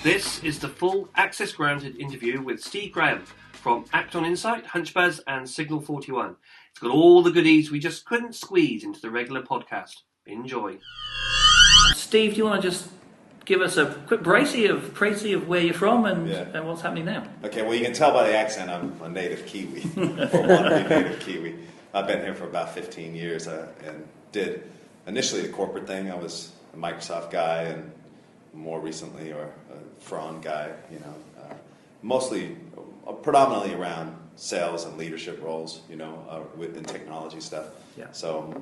This is the full access granted interview with Steve Graham from Act on Insight, Hunchbuzz and Signal 41. It's got all the goodies we just couldn't squeeze into the regular podcast. Enjoy. Steve, do you want to just give us a quick précis of where you're from and what's happening now? Okay, well, you can tell by the accent I'm a native Kiwi. For one, I'm a native Kiwi. I've been here for about 15 years and did initially the corporate thing. I was a Microsoft guy and more recently a Fron guy, predominantly around sales and leadership roles, within technology stuff. Yeah. So,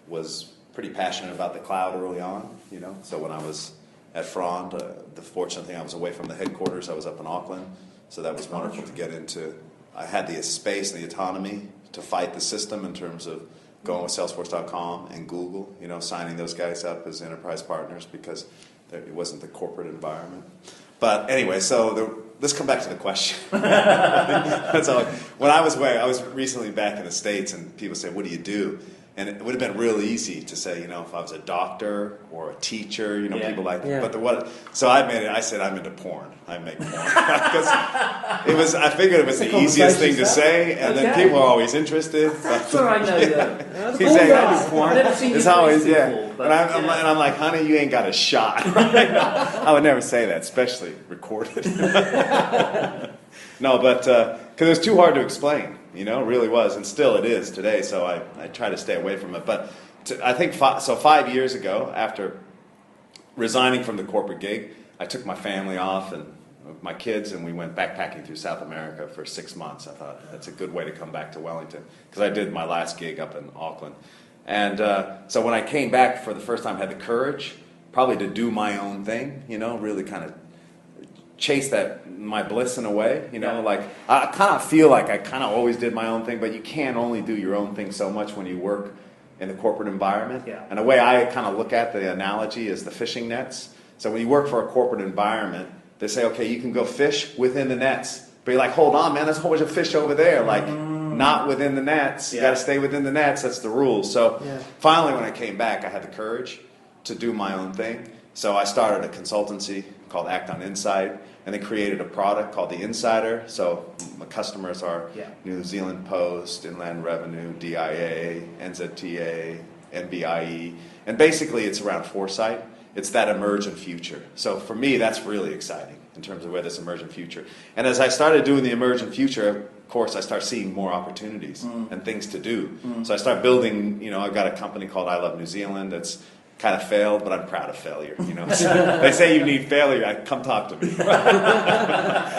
was pretty passionate about the cloud early on, So when I was at Fron, the fortunate thing, I was away from the headquarters. I was up in Auckland, so that was wonderful to get into. I had the space and the autonomy to fight the system in terms of going with Salesforce.com and Google, signing those guys up as enterprise partners because it wasn't the corporate environment. But anyway, let's come back to the question. That's all. When I was recently back in the States, and people say, "What do you do?" And it would have been really easy to say, if I was a doctor or a teacher, people like that. But so I said, I'm into porn. I make porn. Because I figured it was the easiest thing to say, and then people are always interested. That's where I know that. He's saying, I do porn. I've never seen it's always, before, but, and I'm like, honey, you ain't got a shot. I would never say that, especially recorded. No, but because it was too hard to explain. It really was, and still it is today, so I try to stay away from it. But I think 5 years ago, after resigning from the corporate gig, I took my family off and my kids, and we went backpacking through South America for 6 months. I thought that's a good way to come back to Wellington, because I did my last gig up in Auckland. And so when I came back for the first time, I had the courage probably to do my own thing, really kind of chase my bliss in a way, like I kind of feel like I kind of always did my own thing, but you can't only do your own thing so much when you work in the corporate environment. Yeah. And the way I kind of look at the analogy is the fishing nets. So when you work for a corporate environment, they say, okay, you can go fish within the nets, but you're like, hold on, man, there's a whole bunch of fish over there, like not within the nets. You got to stay within the nets. That's the rule. So finally, when I came back, I had the courage to do my own thing. So I started a consultancy called Act on Insight, and they created a product called The Insider. So my customers are New Zealand Post, Inland Revenue, DIA, NZTA, NBIE, and basically it's around foresight. It's that emergent future. So for me, that's really exciting in terms of where this emergent future. And as I started doing the emergent future, of course, I start seeing more opportunities and things to do. So I start building, I've got a company called I Love New Zealand that's kind of failed, but I'm proud of failure. They say you need failure. Come talk to me.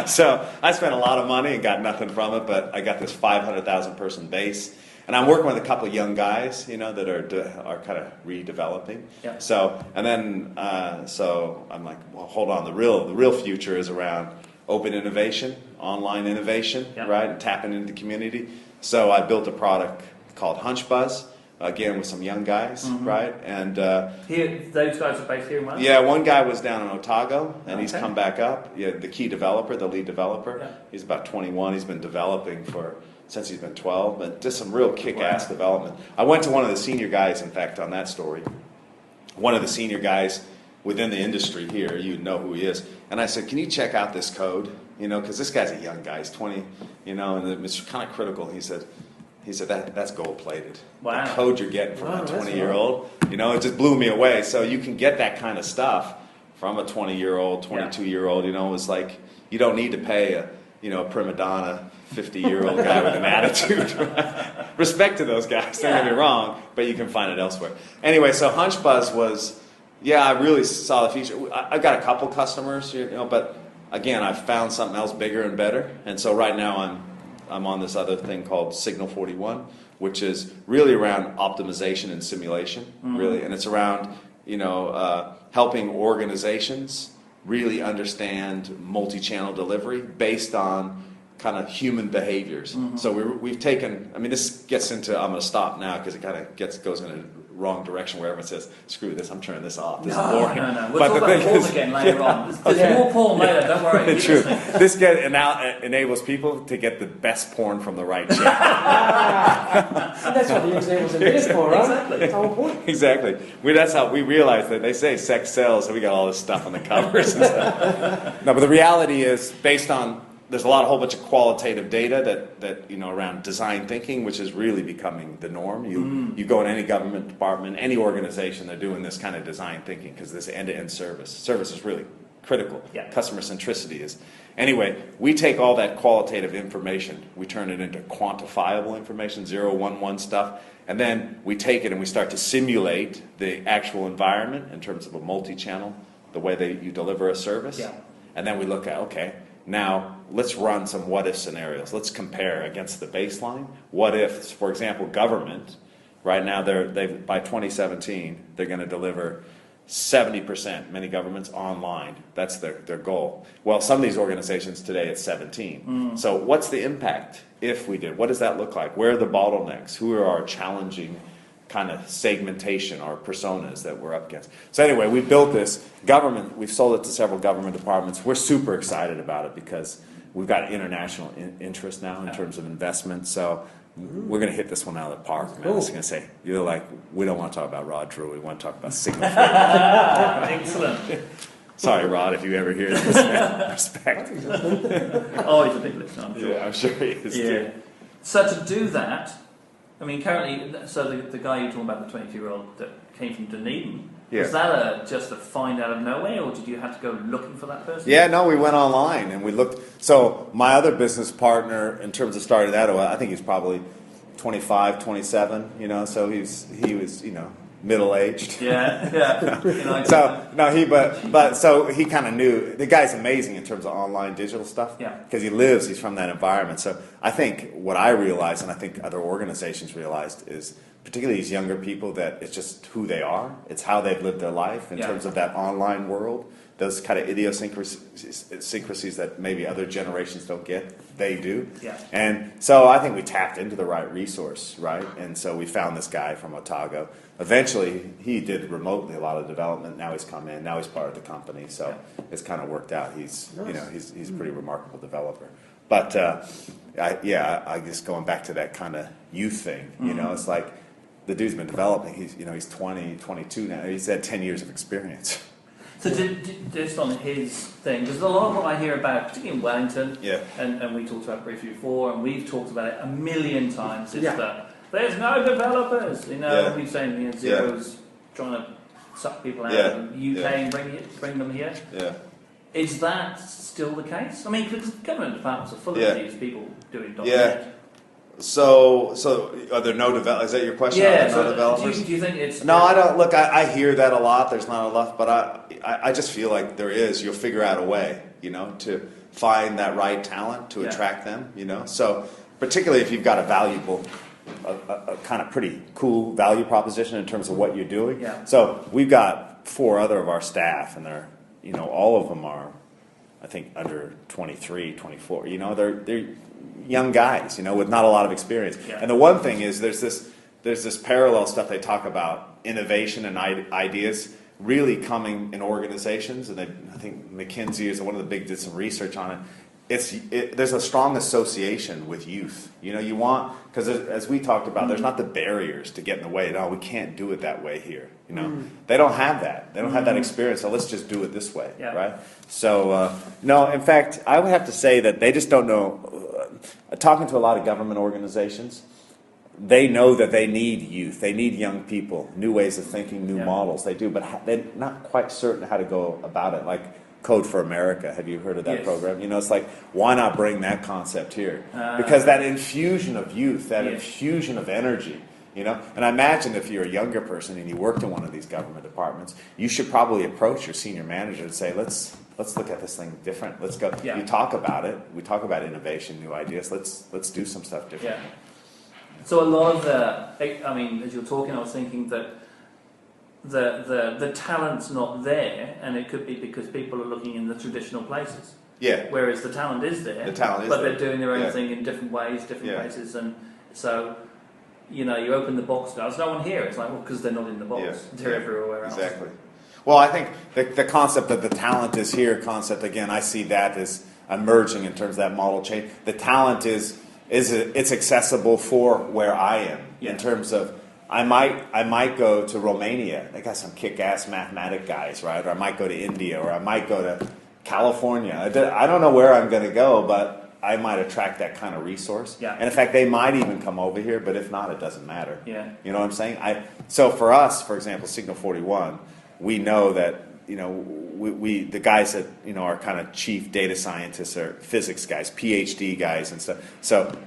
So I spent a lot of money and got nothing from it, but I got this 500,000 person base, and I'm working with a couple of young guys, that are kind of redeveloping. Yeah. So I'm like, well, hold on. The real future is around open innovation, online innovation, right, and tapping into the community. So I built a product called Hunchbuzz. Again, with some young guys, right? And here, those guys are based here in Wellington? Yeah, one guy was down in Otago, and he's come back up. Yeah, the key developer, the lead developer. He's about 21. He's been developing since he's been 12, but just some real kick-ass development. I went to one of the senior guys, in fact, on that story. One of the senior guys within the industry here, you'd know who he is. And I said, can you check out this code? Because this guy's a young guy. He's 20, and it's kind of critical. He said, that's gold-plated. Wow. The code you're getting from a 20-year-old, it just blew me away. So you can get that kind of stuff from a 20-year-old, 22-year-old. It's like you don't need to pay a prima donna 50-year-old guy with an attitude. Respect to those guys, don't get me wrong, but you can find it elsewhere. Anyway, so Hunchbuzz was, I really saw the future. I've got a couple customers, but again, I've found something else bigger and better. And so right now I'm on this other thing called Signal 41, which is really around optimization and simulation, really, and it's around helping organizations really understand multi-channel delivery based on kind of human behaviors. So we've taken. I mean, this gets into. I'm going to stop now because it kind of goes in a wrong direction where everyone says, screw this, I'm turning this off. This is No. boring. We'll talk about porn again later on. There's more porn later, don't worry. True. This enables people to get the best porn from the right channel. And that's what the examples in this for, right? Exactly. That's the whole point. Exactly. That's how we realize that they say sex sells, so we got all this stuff on the covers and stuff. No, but the reality is based on, there's a whole bunch of qualitative data that around design thinking, which is really becoming the norm. You go in any government department, any organization, they're doing this kind of design thinking because this end-to-end service is really critical. Yeah. Customer centricity is. Anyway, we take all that qualitative information, we turn it into quantifiable information, 0, 1, 1 stuff, and then we take it and we start to simulate the actual environment in terms of a multi-channel, the way that you deliver a service. Yeah. And then we look at, okay, now let's run some what-if scenarios. Let's compare against the baseline. What if, for example, government, right now by 2017, they're going to deliver 70%, many governments, online. That's their goal. Well, some of these organizations today, it's 17. So what's the impact if we did? What does that look like? Where are the bottlenecks? Who are our challenging kind of segmentation or personas that we're up against? So anyway, we built this government. We've sold it to several government departments. We're super excited about it because we've got international interest now in terms of investment. So we're going to hit this one out of the park, man. I was going to say, you're like, we don't want to talk about Rod Drew. We want to talk about signal. Excellent. Sorry, Rod, if you ever hear this. Man. Respect. Oh, he's a big listener, I'm sure. Yeah, I'm sure he is. Yeah. Too. So to do that, I mean, currently, so the guy you're talking about, the 22-year-old that came from Dunedin, was that just a find out of nowhere, or did you have to go looking for that person? Yeah, no, we went online and we looked. So my other business partner, in terms of starting that, I think he's probably 25, 27, so he was, middle-aged. Yeah. So no, so he kind of knew. The guy's amazing in terms of online digital stuff. Yeah. Because he's from that environment. So I think what I realized, and I think other organizations realized, is particularly these younger people, that it's just who they are. It's how they've lived their life in terms of that online world. Those kind of idiosyncrasies that maybe other generations don't get, they do. Yeah. And so I think we tapped into the right resource, right? And so we found this guy from Otago. Eventually, he did remotely a lot of development. Now he's come in. Now he's part of the company. So it's kind of worked out. He's he's a pretty remarkable developer. But I guess going back to that kind of youth thing, it's like the dude's been developing. He's 20, 22 now. He's had 10 years of experience. So just on his thing, because a lot of what I hear about, particularly in Wellington, and we talked about it briefly before, and we've talked about it a million times, is that there's no developers. We've saying Xero's trying to suck people out of the UK and bring them here. Yeah. Is that still the case? I mean, because government departments are full of these people doing .NET. Yeah. So are there no developers? Is that your question? Yeah. Are there no developers? Do you think it's... No, I don't. Look, I hear that a lot. There's not enough, but I just feel like there is. You'll figure out a way, to find that right talent to attract them, So particularly if you've got a valuable, a kind of pretty cool value proposition in terms of what you're doing. Yeah. So we've got 4 other of our staff, and they're, all of them are, I think, under 23, 24. They're young guys, with not a lot of experience. Yeah. And the one thing is there's this parallel stuff they talk about, innovation and ideas really coming in organizations, and I think McKinsey is one of the big did some research on it. There's a strong association with youth. You want, because as we talked about, there's not the barriers to get in the way. No, we can't do it that way here. They don't have that. They don't have that experience. So let's just do it this way, right? So no, in fact, I would have to say that they just don't know. Talking to a lot of government organizations, they know that they need youth. They need young people, new ways of thinking, new models. They do, but they're not quite certain how to go about it. Like Code for America. Have you heard of that program? It's like, why not bring that concept here? Because that infusion of youth, that infusion of energy, And I imagine if you're a younger person and you worked in one of these government departments, you should probably approach your senior manager and say, let's look at this thing different. Let's go. You talk about it. We talk about innovation, new ideas. Let's do some stuff different. Yeah. So a lot of as you're talking, I was thinking that the talent's not there, and it could be because people are looking in the traditional places. Yeah. Whereas the talent is there. The talent is but there. They're doing their own thing in different ways, different places, and so you open the box, there's no one here. It's like, well, because they're not in the box. Yeah. They're everywhere else. Exactly. Well, I think the concept of the talent is here concept, again, I see that as emerging in terms of that model change. The talent it's accessible for where I am in terms of I might go to Romania. They got some kick-ass mathematic guys, right? Or I might go to India, or I might go to California. I don't know where I'm going to go, but I might attract that kind of resource. Yeah. And in fact, they might even come over here, but if not, it doesn't matter. Yeah. You know what I'm saying? So for us, for example, Signal 41, we know that we the guys that are kind of chief data scientists are physics guys, PhD guys, and stuff. So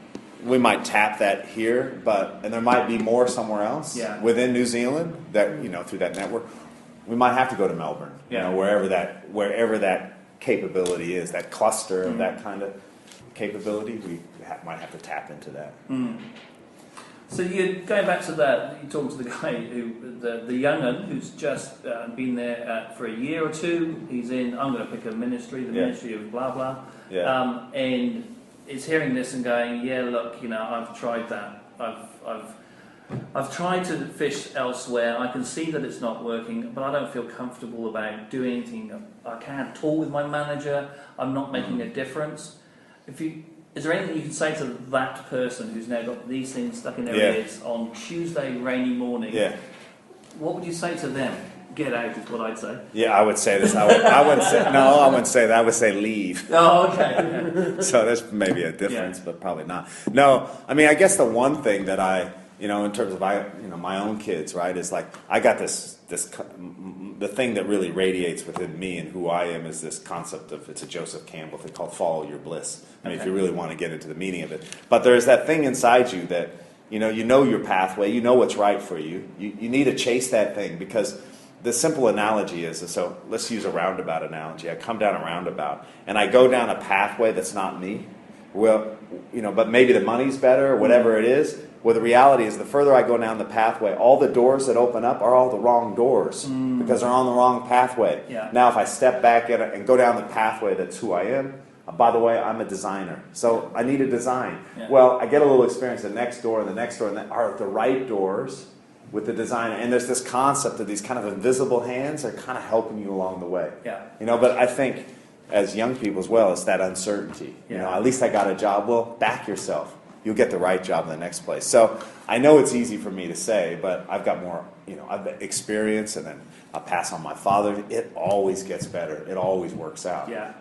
we might tap that here, and there might be more somewhere else within New Zealand that through that network. We might have to go to Melbourne, wherever that capability is, that cluster of that kind of capability. We might have to tap into that. So you going back to that, you talked to the guy the young'un who's just been there for a year or two. He's in. I'm going to pick a ministry, the ministry of blah blah, and is hearing this and going, yeah, look, I've tried that. I've tried to fish elsewhere. I can see that it's not working, but I don't feel comfortable about doing anything. I can't talk with my manager. I'm not making a difference. Is there anything you can say to that person who's now got these things stuck in their ears on Tuesday, rainy morning? Yeah. What would you say to them? Get out is what I'd say. Yeah, I would say this. I wouldn't say no. I wouldn't say that. I would say leave. Oh, okay. So there's maybe a difference, but probably not. No, I mean, I guess the one thing that I, in terms of my own kids, right, is like I got this the thing that really radiates within me and who I am is this concept of, it's a Joseph Campbell thing called follow your bliss. I mean, if you really want to get into the meaning of it, but there's that thing inside you that you know your pathway, you know what's right for you. You need to chase that thing because. The simple analogy is, so let's use a roundabout analogy. I come down a roundabout, and I go down a pathway that's not me. Well, but maybe the money's better or whatever it is. Well, the reality is the further I go down the pathway, all the doors that open up are all the wrong doors because they're on the wrong pathway. Yeah. Now, if I step back and go down the pathway that's who I am, by the way, I'm a designer. So I need a design. Yeah. Well, I get a little experience the next door and the next door, and that are the right doors. With the designer, and there's this concept of these kind of invisible hands that are kind of helping you along the way. Yeah. But I think as young people as well, it's that uncertainty. Yeah. At least I got a job. Well, back yourself. You'll get the right job in the next place. So I know it's easy for me to say, but I've got more, I've got experience, and then I'll pass on my father. It always gets better. It always works out. Yeah.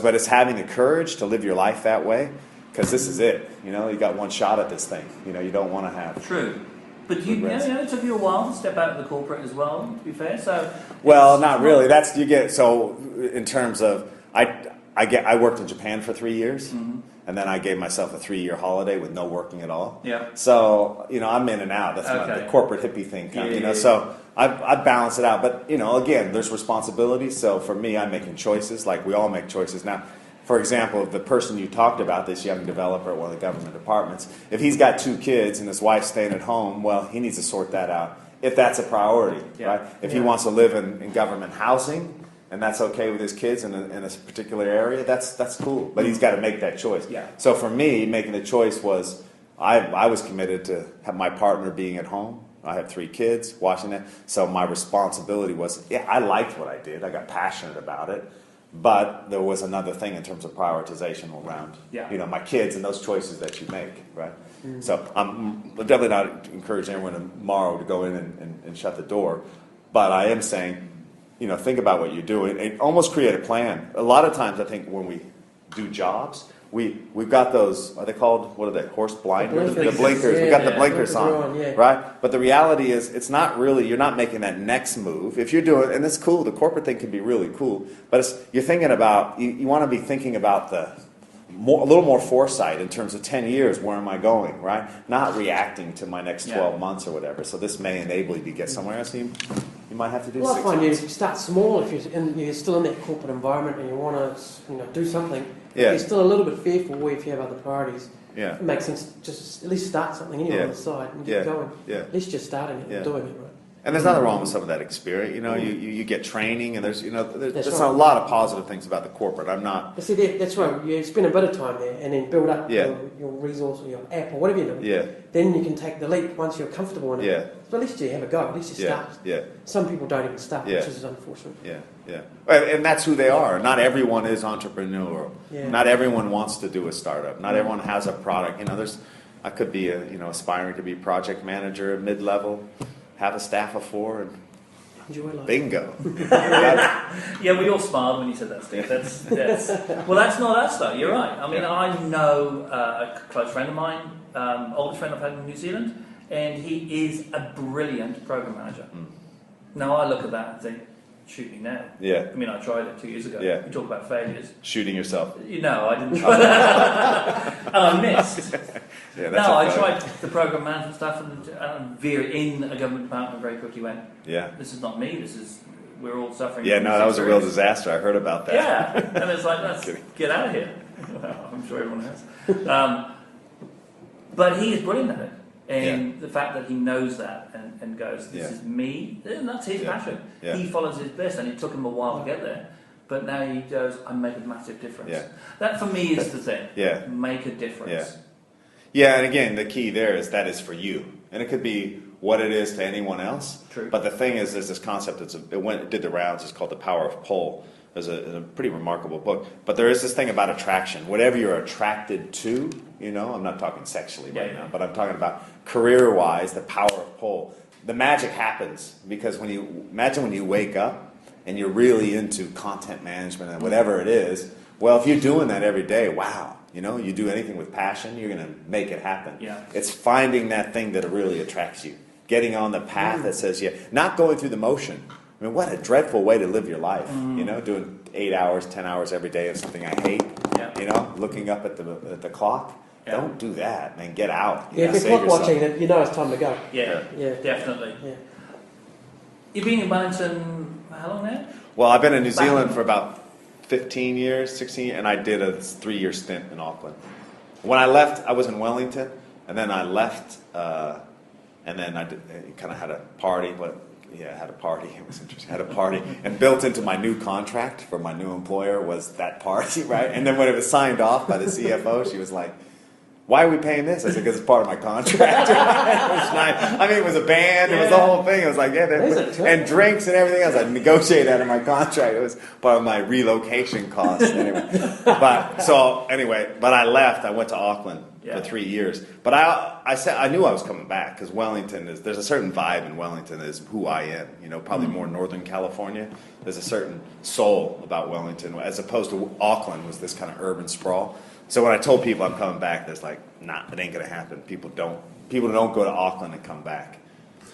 But it's having the courage to live your life that way, because this is it. You got one shot at this thing. You don't want to have. True. But it took you a while to step out of the corporate as well, to be fair. So not really. That's so in terms of I worked in Japan for 3 years, and then I gave myself a 3-year holiday with no working at all. Yeah. So I'm in and out. That's the corporate hippie thing, kind of. So I balance it out. But again, there's responsibility. So for me, I'm making choices. Like we all make choices now. For example, the person you talked about, this young developer at one of the government departments, if he's got 2 kids and his wife's staying at home, well, he needs to sort that out, if that's a priority, right? If he wants to live in government housing, and that's okay with his kids in a particular area, that's cool. But he's got to make that choice. Yeah. So for me, making the choice was, I was committed to have my partner being at home. I have 3 kids, watching that. So my responsibility was, I liked what I did. I got passionate about it. But there was another thing in terms of prioritization around, my kids and those choices that you make, right? Mm-hmm. So I'm definitely not encouraging everyone tomorrow to go in and shut the door. But I am saying, think about what you're doing and almost create a plan. A lot of times I think when we do jobs, we've got those, are they called, what are they, horse blinders? The blinkers. Yeah, we got the blinkers on, right? But the reality is it's not really, you're not making that next move. If you're doing, and it's cool, the corporate thing can be really cool, but you're thinking about, you want to be thinking about a little more foresight in terms of 10 years, where am I going, right? Not reacting to my next 12 months or whatever. So this may enable you to get somewhere else. You might have to do 6 months. I find you start small if you're still in that corporate environment and you want to do something. Yeah. You're still a little bit fearful if you have other priorities. Yeah. It makes sense just at least start something anyway on the side and get going. Yeah. At least just starting it and doing it, right? And there's nothing wrong with some of that experience. You get training, and there's a lot of positive things about the corporate. I'm not. But see, that's right. You spend a bit of time there, and then build up your resource or your app or whatever you're doing. Yeah. Then you can take the leap once you're comfortable in it. Yeah. But at least you have a go. At least you start. Yeah. Some people don't even start, which is unfortunate. Yeah. And that's who they are. Not everyone is entrepreneurial. Yeah. Not everyone wants to do a startup. Not everyone has a product. I could be aspiring to be project manager at mid-level, have a staff of 4, and enjoy life. Bingo. Yeah, we all smiled when you said that, Steve. Well, that's not us, though. You're right. I mean, I know a close friend of mine, oldest friend I've had in New Zealand, and he is a brilliant program manager. Now, I look at that and think, shoot me now. Yeah. I mean, I tried it 2 years ago. Yeah. We talk about failures. Shooting yourself. I didn't try that. And I missed. I tried the program management stuff, and in a government department very quickly went, this is not me, we're all suffering. Yeah, no, that was a real disaster. I heard about that. Yeah, and it's like, let's get out of here. Well, I'm sure everyone has. But he is brilliant at it. And the fact that he knows that and goes, this is me, and that's his passion. Yeah. He follows his bliss, and it took him a while to get there. But now he goes, I make a massive difference. Yeah. That for me is the thing. Yeah. Make a difference. Yeah, and again, the key there is that is for you. And it could be what it is to anyone else. True. But the thing is, there's this concept, it did the rounds, it's called The Power of Pull. It's a pretty remarkable book. But there is this thing about attraction. Whatever you're attracted to, I'm not talking sexually right now, but I'm talking about career-wise, the power of pull. The magic happens because when you wake up and you're really into content management and whatever it is, well, if you're doing that every day, wow. You do anything with passion, you're going to make it happen. Yeah. It's finding that thing that really attracts you. Getting on the path that says, not going through the motion. I mean, what a dreadful way to live your life. Doing 8 hours, 10 hours every day of something I hate. Yeah. Looking up at the clock. Yeah. Don't do that, man. Get out. If you're clock watching it, it's time to go. Yeah, definitely. Yeah. You've been in Wellington how long now? Well, I've been in New Zealand for about 15 years, 16 years, and I did a 3-year stint in Auckland. When I left, I was in Wellington, and then I left, and then I kind of had a party. Had a party. It was interesting. I had a party, and built into my new contract for my new employer was that party, right? And then when it was signed off by the CFO, she was like, "Why are we paying this?" I said, "Because it's part of my contract." It was nice. I mean, it was a band. It was the whole thing. It was like, and drinks and everything else. I negotiated out of my contract. It was part of my relocation costs. Anyway, but I left. I went to Auckland for 3 years. But I said I knew I was coming back because Wellington there's a certain vibe in Wellington is who I am. Probably more Northern California. There's a certain soul about Wellington as opposed to Auckland was this kind of urban sprawl. So when I told people I'm coming back, there's like, nah, it ain't gonna happen. People don't go to Auckland and come back.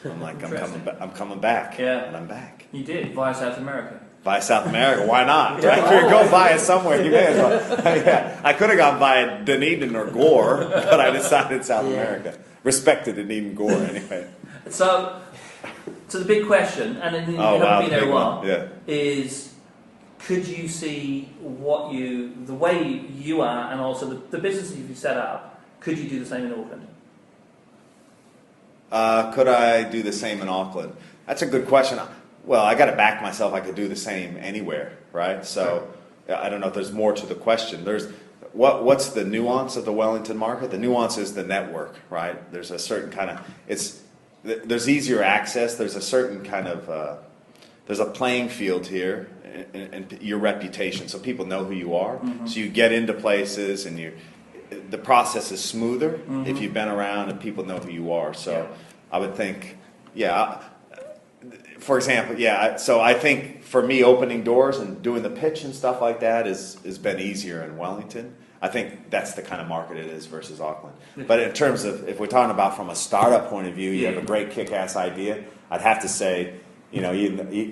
I'm like, I'm coming back. Yeah. And I'm back. You did, via South America. Via South America, why not? Right? If you go via somewhere, you may as well. I could have gone via Dunedin or Gore, but I decided South America. Respected Dunedin Gore anyway. So the big question, and you haven't been there a while, is could you see the way you are and also the business you've set up, could you do the same in Auckland? Could I do the same in Auckland? That's a good question. Well, I got to back myself. I could do the same anywhere, right? So I don't know if there's more to the question. There's what's the nuance of the Wellington market? The nuance is the network, right? There's a certain kind of there's easier access. There's a certain kind of there's a playing field here and your reputation, so people know who you are. Mm-hmm. So you get into places and the process is smoother if you've been around and people know who you are. So I would think, for example, so I think for me opening doors and doing the pitch and stuff like that has been easier in Wellington. I think that's the kind of market it is versus Auckland. But in terms of, if we're talking about from a startup point of view, you have a great kick-ass idea, I'd have to say,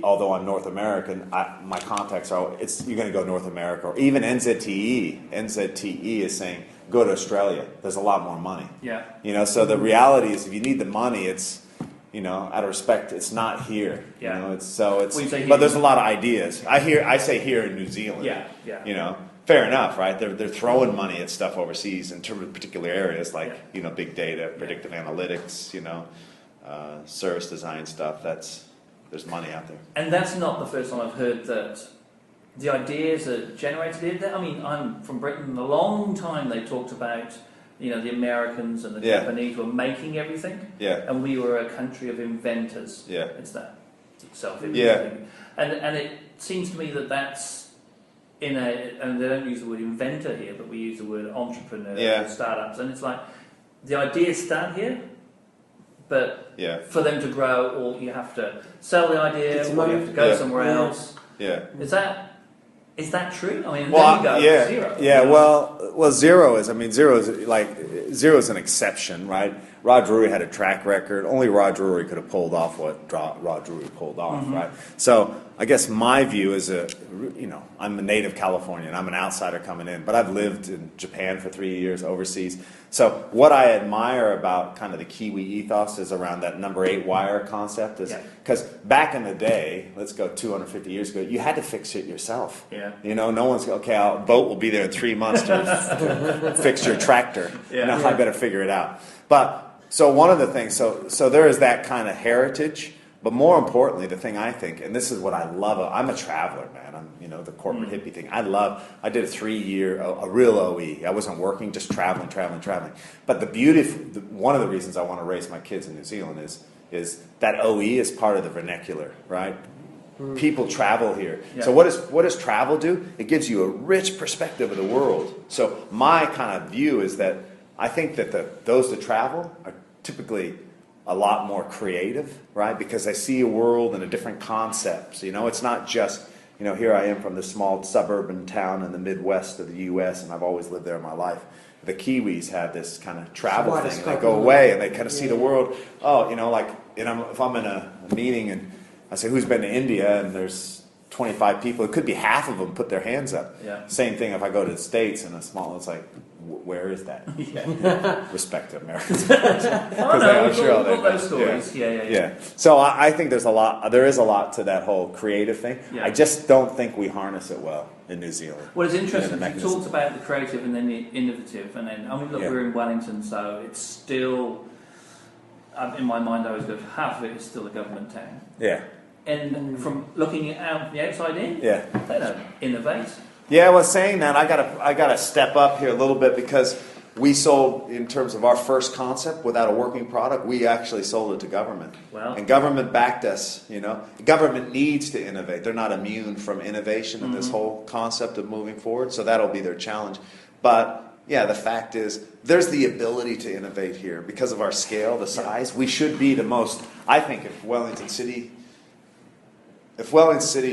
although I'm North American, my contacts are, you're going to go North America, or even NZTE. NZTE is saying, go to Australia. There's a lot more money. Yeah. So the reality is if you need the money, it's, out of respect, it's not here. Yeah. But there's a lot of ideas. I say here in New Zealand. Yeah. Fair enough, right? They're throwing money at stuff overseas in terms of particular areas like, big data, predictive analytics, service design stuff. There's money out there. And that's not the first time I've heard that the ideas are generated here. I mean, I'm from Britain. A long time they talked about, the Americans and the Japanese were making everything. Yeah. And we were a country of inventors. Yeah. It's that self-image thing. And it seems to me that that's and they don't use the word inventor here, but we use the word entrepreneur, startups. And it's like, the ideas start here, but for them to grow, or you have to sell the idea, or you have to go somewhere else. Yeah. Is that true? I mean, well, then you go zero. Yeah. Well, zero is an exception, right? Rod Drury had a track record. Only Rod Drury could have pulled off what Rod Drury pulled off, right? So I guess my view is I'm a native Californian. I'm an outsider coming in, but I've lived in Japan for 3 years overseas. So what I admire about kind of the Kiwi ethos is around that number 8 wire concept. Because back in the day, let's go 250 years ago, you had to fix it yourself. Yeah. No one's a boat will be there in 3 months to fix your tractor. I better figure it out. But so one of the things, so there is that kind of heritage. But more importantly, the thing I think, and this is what I love, I'm a traveler, man. I'm, the corporate hippie thing. I did a 3-year, a real OE. I wasn't working, just traveling. But one of the reasons I want to raise my kids in New Zealand is that OE is part of the vernacular, right? People travel here. Yeah. So what does travel do? It gives you a rich perspective of the world. So my kind of view is that I think that those that travel are typically a lot more creative, right? Because they see a world and a different concepts. It's not just, here I am from this small suburban town in the Midwest of the U.S. and I've always lived there my life. The Kiwis have this kind of travel thing, and they go away and they kind of see the world. Oh, if I'm in a meeting and I say, who's been to India? And there's 25 people. It could be half of them put their hands up. Yeah. Same thing if I go to the States and it's like, where is that? Respect to Americans. I'm sure all those stories. Yeah. So I think there is a lot to that whole creative thing. Yeah. I just don't think we harness it well in New Zealand. Well, it's interesting. You talked about the creative and then the innovative, and then we're in Wellington, so it's still in my mind. I always go, half of it is still a government town. Yeah. And from looking out the outside in, they don't innovate. Yeah, well, saying that, I gotta step up here a little bit because we sold, in terms of our first concept, without a working product, we actually sold it to government. Wow. And government backed us, Government needs to innovate. They're not immune from innovation in this whole concept of moving forward, so that'll be their challenge. But, the fact is, there's the ability to innovate here. Because of our scale, the size, we should be the most, I think, if Wellington City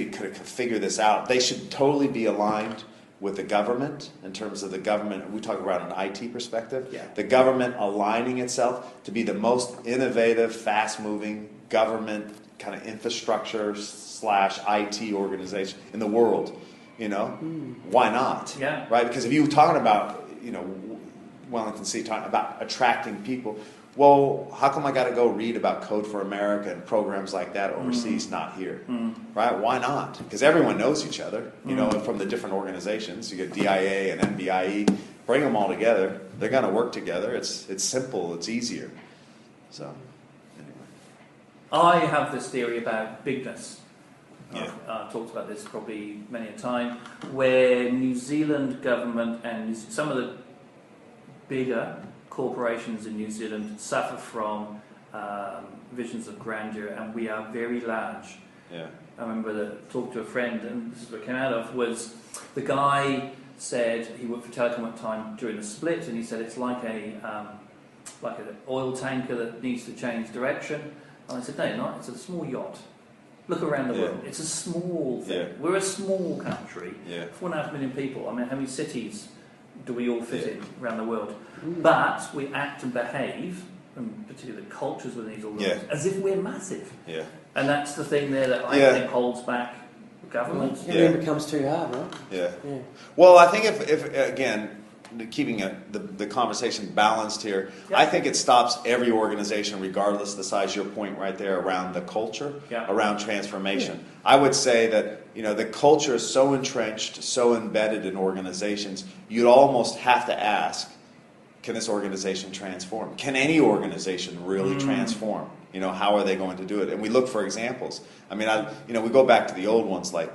could figure this out, they should totally be aligned with the government in terms of the government. We talk about an IT perspective. Yeah. The government aligning itself to be the most innovative, fast-moving government kind of infrastructure / IT organization in the world. Why not? Yeah. Right? Because if you're talking about, Wellington City talking about attracting people. Well, how come I got to go read about Code for America and programs like that overseas, not here? Right? Why not? Because everyone knows each other, from the different organizations. You get DIA and NBIE. Bring them all together. They're going to work together. It's simple. It's easier. So, anyway. I have this theory about Bigness. Yeah. I've talked about this probably many a time, where New Zealand government and some of the bigger corporations in New Zealand suffer from visions of grandeur, and we are very large. Yeah. I remember talking to a friend, and this is what it came out of, was the guy said he worked for Telecom at the time during the split, and he said it's like an oil tanker that needs to change direction. And I said, no, you're not. It's a small yacht. Look around the world. It's a small thing. Yeah. We're a small country. 4.5 million people. I mean, how many cities do we all fit in around the world? But we act and behave, and particularly the cultures within these organizations, as if we're massive. Yeah. And that's the thing there that I think holds back governments. It becomes too hard, right? Yeah. Well, I think if again, keeping the conversation balanced here, I think it stops every organization, regardless of the size. Your point right there around the culture, around transformation. Yeah. I would say that the culture is so entrenched, so embedded in organizations, you'd almost have to ask, can this organization transform? Can any organization really transform? How are they going to do it? And we look for examples. I mean, we go back to the old ones like,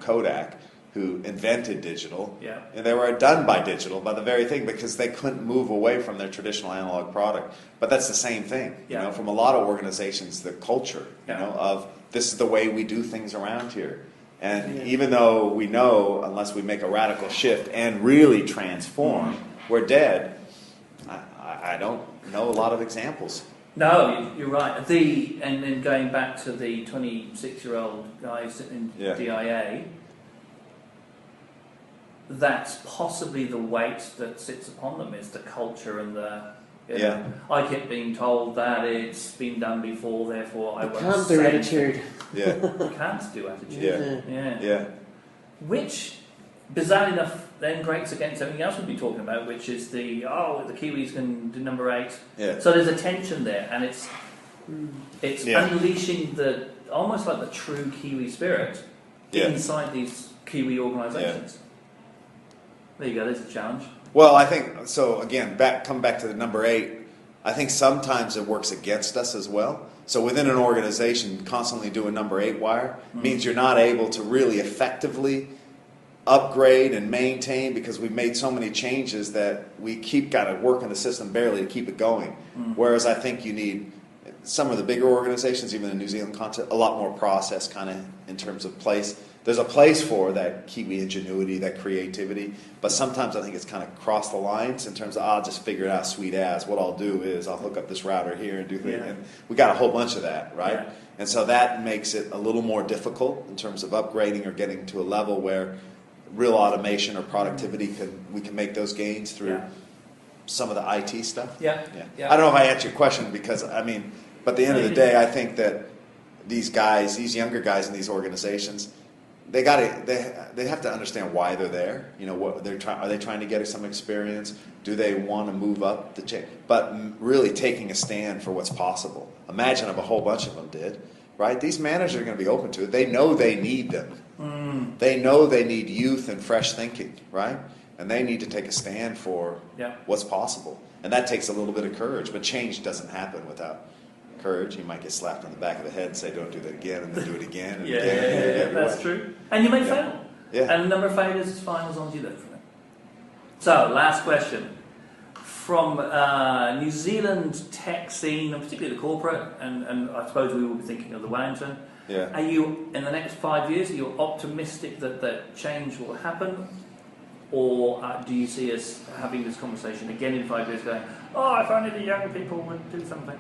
Kodak, who invented digital. Yeah. And they were done by digital, by the very thing, because they couldn't move away from their traditional analog product. But that's the same thing, from a lot of organizations, the culture, of this is the way we do things around here. And even though we know, unless we make a radical shift and really transform, we're dead, I don't know a lot of examples. No, you're right. And then going back to the 26-year-old guy sitting in DIA, that's possibly the weight that sits upon them, is the culture and the... I kept being told that it's been done before, therefore I won't can't say do anything. attitude. You can't do attitude. Yeah. Which, bizarre enough, then grates against something else we'll be talking about, which is the Kiwis can do number 8. Yeah. So there's a tension there, and it's unleashing the almost like the true Kiwi spirit inside these Kiwi organisations. Yeah. There you go. There's a challenge. Well, I think so. Again, come back to the number 8. I think sometimes it works against us as well. So within an organization, constantly doing number 8 wire means you're not able to really effectively upgrade and maintain, because we've made so many changes that we keep got to work in the system barely to keep it going. Whereas I think you need some of the bigger organizations, even in New Zealand context, a lot more process kind of in terms of place. There's a place for that Kiwi ingenuity, that creativity, but sometimes I think it's kind of crossed the lines in terms of, I'll just figure it out sweet as. What I'll do is I'll hook up this router here and do things. And we got a whole bunch of that, right? Yeah. And so that makes it a little more difficult in terms of upgrading or getting to a level where real automation or productivity we can make those gains through some of the IT stuff. Yeah. I don't know if I answered your question, because but at the end of the day, I think that these younger guys in these organizations, they have to understand why they're there. What they're trying. Are they trying to get some experience? Do they want to move up the chain? But really taking a stand for what's possible. Imagine if a whole bunch of them did, right? These managers are going to be open to it. They know they need them. They know they need youth and fresh thinking, right? And they need to take a stand for what's possible. And that takes a little bit of courage. But change doesn't happen without courage. You might get slapped on the back of the head and say, don't do that again, and then do it again and again. That's true. And you may fail. Yeah. And the number of failures is fine as long as you learn from it. So, last question. From New Zealand tech scene, and particularly the corporate, and I suppose we will be thinking of the Wellington. Yeah. Are you, in the next 5 years, are you optimistic that change will happen? Or do you see us having this conversation again in 5 years going, if only the young people would do something?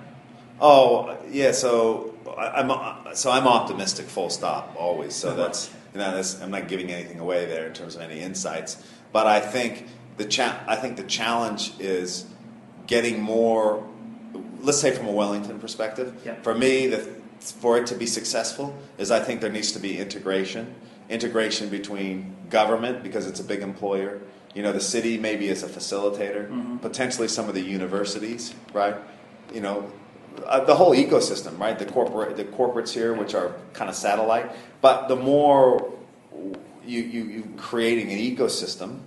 Oh, yeah, so I'm optimistic, full stop, always. So that's I'm not giving anything away there in terms of any insights. But I think the challenge is getting more, let's say from a Wellington perspective. Yeah. For me, for it to be successful is I think there needs to be integration between government, because it's a big employer. The city maybe as a facilitator, potentially some of the universities, right? The whole ecosystem, right? The corporates here, which are kind of satellite. But the more you creating an ecosystem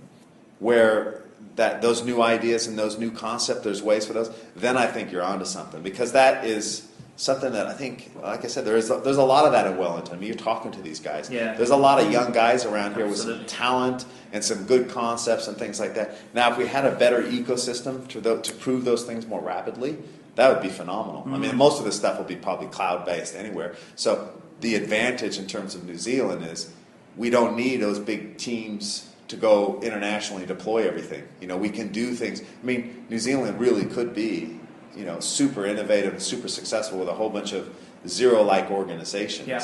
where those new ideas and those new concepts, there's ways for those, then I think you're onto something. Because that is something that I think, like I said, there's a lot of that in Wellington. I mean, you're talking to these guys. Yeah. There's a lot of young guys around here with some talent and some good concepts and things like that. Now, if we had a better ecosystem to prove those things more rapidly, that would be phenomenal. I mean, most of this stuff will be probably cloud-based anywhere. So the advantage in terms of New Zealand is we don't need those big teams to go internationally deploy everything. We can do things. I mean, New Zealand really could be, super innovative, super successful with a whole bunch of zero-like organizations. Yeah.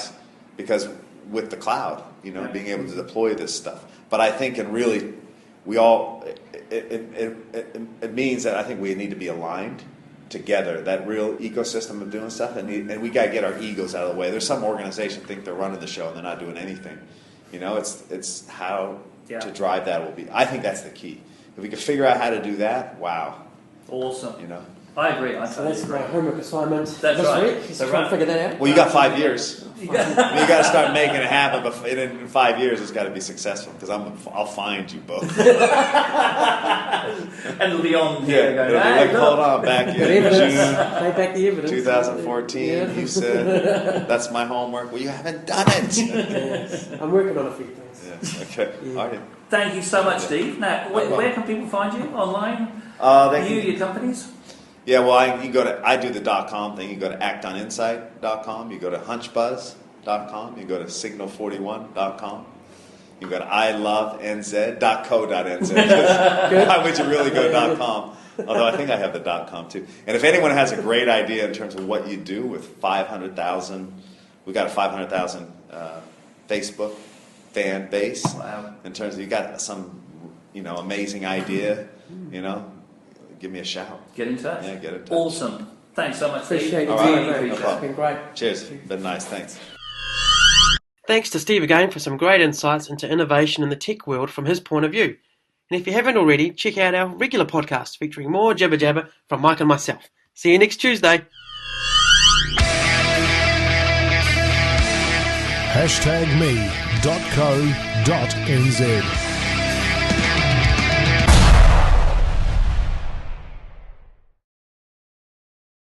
Because with the cloud, being able to deploy this stuff. But I think it means that I think we need to be aligned together, that real ecosystem of doing stuff, and we got to get our egos out of the way. There's some organizations think they're running the show and they're not doing anything. It's how to drive that will be. I think that's the key. If we can figure out how to do that, wow. Awesome. I agree. So that's my homework assignment That's this right. week. Just try to figure that out. Well, you got 5 years. You got to start making it happen. But in 5 years, it's got to be successful because I'll find you both. And it'll be on here. Yeah, it'll be like, hold on, back in June Play back the evidence. 2014. You said that's my homework. Well, you haven't done it. Yes. I'm working on a few things. Yeah. Okay. Yeah. All right. Thank you so much, Steve. Now, where can people find you online? Your companies? Yeah, well, I do the .com thing. You go to actoninsight.com. You go to hunchbuzz.com. You go to signal41.com. You go to ilovenz.co.nz. Why would you really go .com? Although I think I have the .com too. And if anyone has a great idea in terms of what you do with 500,000, we got a 500,000 Facebook fan base. Wow. In terms of you got some, amazing idea, give me a shout. Get in touch. Yeah, get in touch. Awesome. Thanks so much, Steve. Appreciate it. Really appreciate It's been great. Cheers. Been nice. Thanks. Thanks to Steve again for some great insights into innovation in the tech world from his point of view. And if you haven't already, check out our regular podcast featuring more jabber jabber from Mike and myself. See you next Tuesday. #me.co.nz